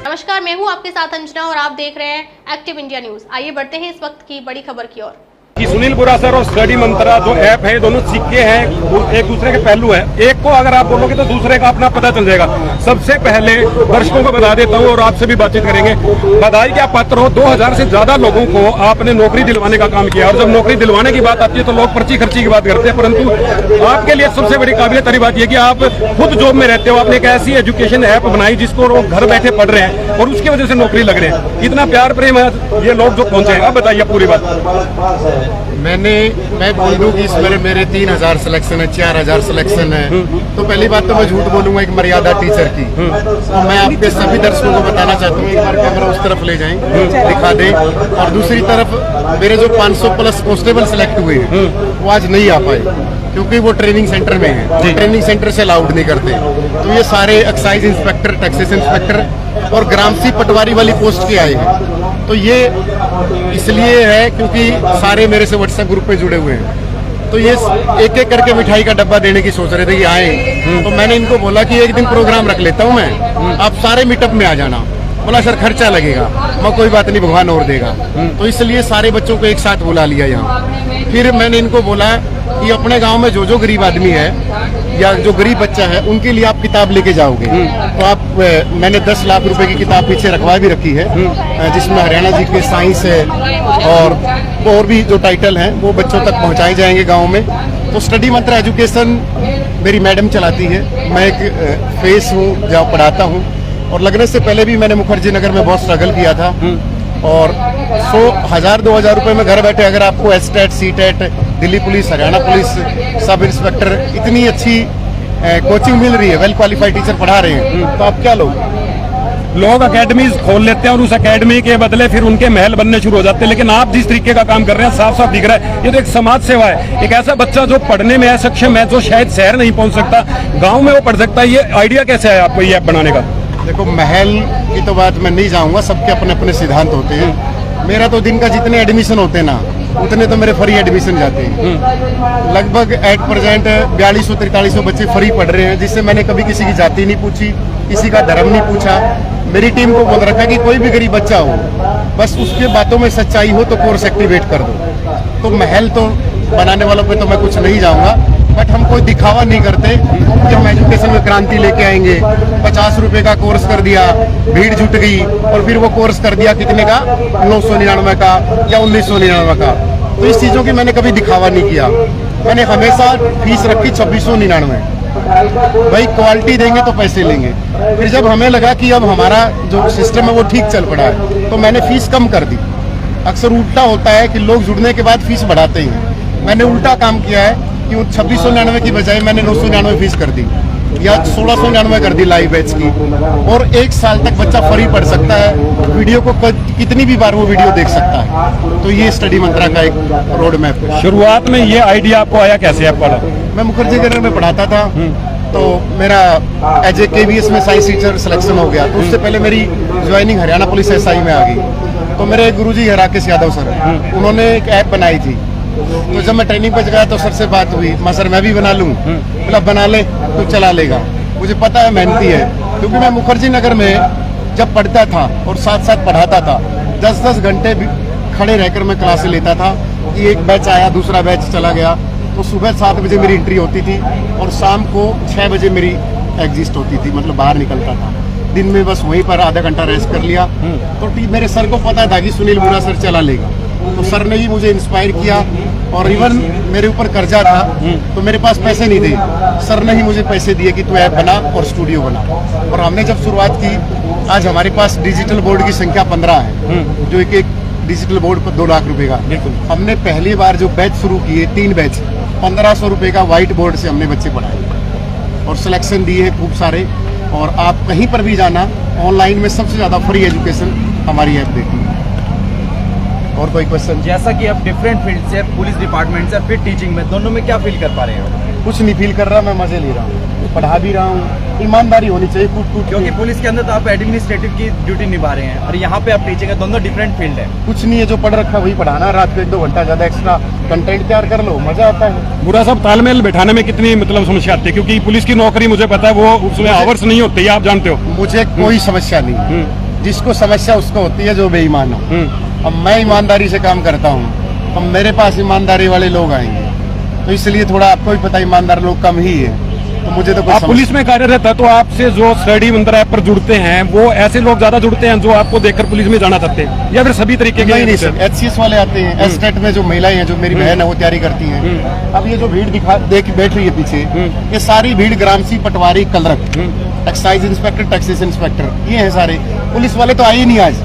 नमस्कार, मैं हूं आपके साथ अंजना और आप देख रहे हैं एक्टिव इंडिया न्यूज। आइए बढ़ते हैं इस वक्त की बड़ी खबर की ओर। कि सुनील बुरा सर और स्टडी मंत्रा जो ऐप है, दोनों सिक्के हैं, एक दूसरे के पहलू है। एक को अगर आप बोलोगे तो दूसरे का अपना पता चल जाएगा। सबसे पहले दर्शकों को बता देता हूँ और आपसे भी बातचीत करेंगे। बधाई क्या पात्र हो, 2000 से ज्यादा लोगों को आपने नौकरी दिलवाने का काम किया। और जब नौकरी दिलवाने की बात आती है तो लोग पर्ची खर्ची की बात करते हैं, परंतु आपके लिए सबसे बड़ी काबिलियत वाली बात यह कि आप खुद जॉब में रहते हो। आपने एक ऐसी एजुकेशन ऐप बनाई जिसको लोग घर बैठे पढ़ रहे हैं और उसकी वजह से नौकरी लग रहे हैं। इतना प्यार प्रेम है ये लोग जो पहुंचे हैं। अब बताइए पूरी बात। मैं बोल दूं कि इसमें मेरे 3000 सिलेक्शन है, 4000 सिलेक्शन है, तो पहली बात तो मैं झूठ बोलूंगा एक मर्यादा टीचर की। तो मैं आपके सभी दर्शकों को बताना चाहता हूँ, एक बार कैमरा उस तरफ ले जाएं, दिखा दें। और दूसरी तरफ मेरे जो 500 प्लस कांस्टेबल सिलेक्ट हुए हैं वो आज नहीं आ पाए क्योंकि वो ट्रेनिंग सेंटर में है, ट्रेनिंग सेंटर से अलाउड नहीं करते। तो ये सारे एक्साइज इंस्पेक्टर, टैक्सेस इंस्पेक्टर और ग्रामसी पटवारी वाली पोस्ट के आए हैं। तो ये इसलिए है क्योंकि सारे मेरे से व्हाट्सएप ग्रुप पे जुड़े हुए हैं। तो ये एक एक करके मिठाई का डब्बा देने की सोच रहे थे कि आए। तो मैंने इनको बोला कि एक दिन प्रोग्राम रख लेता हूँ मैं, आप सारे मीटअप में आ जाना। बोला सर खर्चा लगेगा। मैं कोई बात नहीं, भगवान और देगा। तो इसलिए सारे बच्चों को एक साथ बुला लिया यहाँ। फिर मैंने इनको बोला कि अपने गांव में जो गरीब आदमी है या जो गरीब बच्चा है उनके लिए आप किताब लेके जाओगे। तो आप मैंने 10 लाख रुपए की किताब पीछे रखवा भी रखी है, जिसमें हरियाणा जी के साइंस है और भी जो टाइटल हैं वो बच्चों तक पहुंचाए जाएंगे गांव में। तो स्टडी मंत्रा एजुकेशन मेरी मैडम चलाती है। मैं एक फेस हूँ जहाँ पढ़ाता हूँ। और लगने से पहले भी मैंने मुखर्जी नगर में बहुत स्ट्रगल किया था। और 1,000-2,000 रुपए में घर बैठे अगर आपको STET, CTET, Delhi police, Haryana police, sub inspector इतनी अच्छी कोचिंग मिल रही है, वेल क्वालिफाइड टीचर पढ़ा रहे हैं, तो आप क्या लोग अकेडमीज खोल लेते हैं और उस अकेडमी के बदले फिर उनके महल बनने शुरू हो जाते हैं। लेकिन आप जिस तरीके का काम कर रहे हैं साफ साफ दिख रहा है, ये तो एक समाज सेवा है। एक ऐसा बच्चा जो पढ़ने में असक्षम है, जो शायद शहर नहीं पहुंच सकता, गाँव में वो पढ़ सकता है। ये आइडिया कैसे है आपको ये ऐप बनाने का? देखो, महल की तो बात मैं नहीं जाऊंगा, सबके अपने अपने सिद्धांत होते हैं। मेरा तो दिन का जितने एडमिशन होते हैं ना उतने तो मेरे फ्री एडमिशन जाते हैं। लगभग एट प्रेजेंट 4200-4300 बच्चे फ्री पढ़ रहे हैं, जिससे मैंने कभी किसी की जाति नहीं पूछी, किसी का धर्म नहीं पूछा। मेरी टीम को बोल रखा कि कोई भी गरीब बच्चा हो, बस उसके बातों में सच्चाई हो तो कोर्स एक्टिवेट कर दो। तो महल तो बनाने वालों पे तो मैं कुछ नहीं जाऊंगा, बट हम कोई दिखावा नहीं करते कि हम एजुकेशन में क्रांति लेके आएंगे। 50 रुपए का कोर्स कर दिया, भीड़ जुट गई और फिर वो कोर्स कर दिया कितने का, 999 का या 1999 का। तो इस चीजों की मैंने कभी दिखावा नहीं किया। मैंने हमेशा फीस रखी 2699। भाई क्वालिटी देंगे तो पैसे लेंगे। फिर जब हमें लगा कि अब हमारा जो सिस्टम है वो ठीक चल पड़ा है तो मैंने फीस कम कर दी। अक्सर उल्टा होता है कि लोग जुड़ने के बाद फीस बढ़ाते हैं। मैंने उल्टा काम किया है कि 2699 की बजाय मैंने 999 फीस कर दी या 1699 कर दी लाइव बैच की। और 1 साल तक बच्चा फ्री पढ़ सकता है, वीडियो को कितनी भी बार वो वीडियो देख सकता है। तो ये स्टडी मंत्रा का एक रोड मैप है। शुरुआत में ये आइडिया आपको आया कैसे? आप पढ़ा? मैं मुखर्जी नगर में पढ़ाता था, तो मेरा एज ए KVS में साइंस टीचर सिलेक्शन हो गया। तो उससे पहले मेरी ज्वाइनिंग हरियाणा पुलिस SI में आ गई। तो मेरे गुरुजी है राकेश यादव सर, उन्होंने एक ऐप बनाई थी। तो जब मैं ट्रेनिंग पे गया तो सर से बात हुई, मां सर मैं भी बना लूं? बोला बना ले, तू चला लेगा। मुझे पता है मेहनती है, क्योंकि मैं मुखर्जी नगर में जब पढ़ता था और साथ साथ पढ़ाता था, 10-10 घंटे खड़े रहकर मैं क्लासें लेता था। कि एक बैच आया, दूसरा बैच चला गया। तो सुबह 7 बजे मेरी एंट्री होती थी और शाम को 6 बजे मेरी एग्जिस्ट होती थी, मतलब बाहर निकलता था। दिन में बस वहीं पर आधा घंटा रेस्ट कर लिया। तो मेरे सर को पता था कि सुनील बुरा सर चला लेगा, तो सर ने ही मुझे इंस्पायर किया। और इवन मेरे ऊपर कर्जा था तो मेरे पास पैसे नहीं थे, सर ने ही मुझे पैसे दिए कि तू ऐप बना और स्टूडियो बना। और हमने जब शुरुआत की, आज हमारे पास डिजिटल बोर्ड की संख्या 15 है, जो एक डिजिटल बोर्ड पर 2 लाख रुपए का। हमने पहली बार जो बैच शुरू किए, 3 बैच, 1500 रुपए का व्हाइट बोर्ड से हमने बच्चे पढ़ाए और सिलेक्शन दिए हैं खूब सारे। और आप कहीं पर भी जाना, ऑनलाइन में सबसे ज्यादा फ्री एजुकेशन हमारी ऐप देती है। और कोई क्वेश्चन? जैसा कि आप डिफरेंट फील्ड से, पुलिस डिपार्टमेंट से, फिर टीचिंग में, दोनों में क्या फील कर पा रहे हो? कुछ नहीं फील कर रहा, मैं मजे ले रहा हूँ, पढ़ा भी रहा हूँ। ईमानदारी होनी चाहिए क्योंकि पुलिस के अंदर तो आप एडमिनिस्ट्रेटिव की ड्यूटी निभा रहे हैं और यहाँ पे आप टीचिंग है, दोनों डिफरेंट फील्ड है। कुछ नहीं है, जो पढ़ रखा वही पढ़ाना। रात को 1-2 घंटा ज्यादा एक्स्ट्रा कंटेंट तैयार कर लो, मजा आता है। बुरा साहब, तालमेल बैठाने में कितनी मतलब समस्या आती है? क्योंकि पुलिस की नौकरी मुझे पता है वो उसमें आवर्स नहीं होते, आप जानते हो। मुझे कोई समस्या नहीं, जिसको समस्या उसको होती है जो बेईमान हो। अब मैं ईमानदारी से काम करता हूँ, अब मेरे पास ईमानदारी वाले लोग आएंगे, तो इसलिए थोड़ा आपको भी पता ईमानदार लोग कम ही है, तो मुझे तो आप पुलिस में कार्यरत है, तो आपसे जो स्टडी मंत्रा ऐप पर जुड़ते हैं वो ऐसे लोग ज्यादा जुड़ते हैं जो आपको देखकर पुलिस में जाना चाहते हैं, या फिर सभी तरीके के? नहीं सर, HCS वाले आते हैं, एस्टेट में जो महिलाएं हैं, जो मेरी बहन है वो तैयारी करती हैं। अब ये जो भीड़ देख बैठ रही है पीछे, ये सारी भीड़ ग्रामसी, पटवारी, clerk, excise inspector, taxes inspector, ये हैं सारे। पुलिस वाले तो आए ही नहीं आज।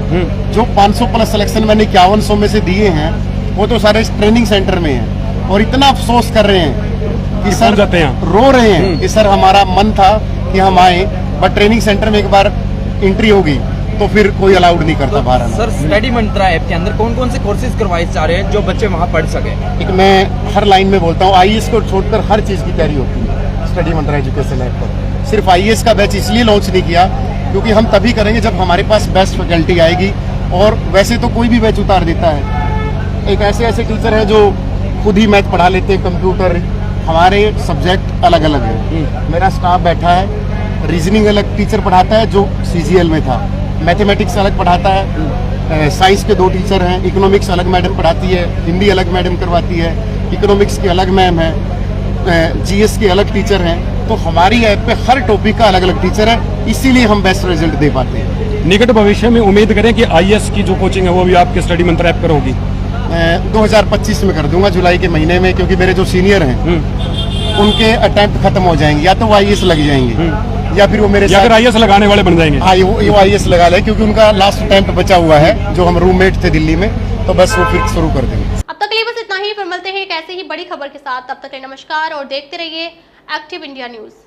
जो 500 प्लस सिलेक्शन मैंने 5100 में से दिए हैं वो तो सारे ट्रेनिंग सेंटर में हैं, और इतना अफसोस कर रहे हैं कि सर, रो रहे हैं कि सर हमारा मन था कि हम आए, बट ट्रेनिंग सेंटर में एक बार एंट्री होगी तो फिर कोई अलाउड नहीं करता बाहर आना। सर, स्टडी मंत्रा ऐप के अंदर कौन कौन से कोर्सेज करवाए जा रहे हैं जो बच्चे वहाँ पढ़ सके? एक मैं हर लाइन में बोलता हूँ, IAS को छोड़कर हर चीज की तैयारी होती है स्टडी मंत्रा एजुकेशन ऐप पर। सिर्फ IAS का बैच इसलिए लॉन्च नहीं किया क्योंकि हम तभी करेंगे जब हमारे पास बेस्ट फैकल्टी आएगी, और वैसे तो कोई भी बैच उतार देता है। एक ऐसे टीचर हैं जो खुद ही मैथ पढ़ा लेते हैं, कंप्यूटर, हमारे सब्जेक्ट अलग अलग है। मेरा स्टाफ बैठा है, रीजनिंग अलग टीचर पढ़ाता है जो CGL में था, मैथमेटिक्स अलग पढ़ाता है, साइंस के 2 टीचर हैं, इकोनॉमिक्स अलग मैडम पढ़ाती है, हिंदी अलग मैडम करवाती है, इकोनॉमिक्स की अलग मैम है, GS के अलग टीचर हैं। तो हमारी ऐप पे हर टॉपिक का अलग अलग टीचर है, इसीलिए हम बेस्ट रिजल्ट दे पाते हैं। निकट भविष्य में उम्मीद करें कि IAS की जो कोचिंग है वो भी आपके स्टडी मंत्रा ऐप पर होगी? 2025 में कर दूंगा, जुलाई के महीने में, क्योंकि मेरे जो सीनियर हैं उनके अटेम्प्ट खत्म हो जाएंगे, या तो वो IAS लग जाएंगे या फिर वो मेरे साथ IAS लगाने वाले बन जाएंगे। हाँ, वो IAS लगा ले, क्योंकि उनका लास्ट अटेम्प्ट बचा हुआ है, जो हम रूममेट थे दिल्ली में, तो बस वो फिर शुरू कर देंगे। अब तक के लिए बस इतना ही, फिर मिलते हैं एक ऐसे ही बड़ी खबर के साथ। तब तक के लिए नमस्कार और देखते रहिए एक्टिव इंडिया न्यूज।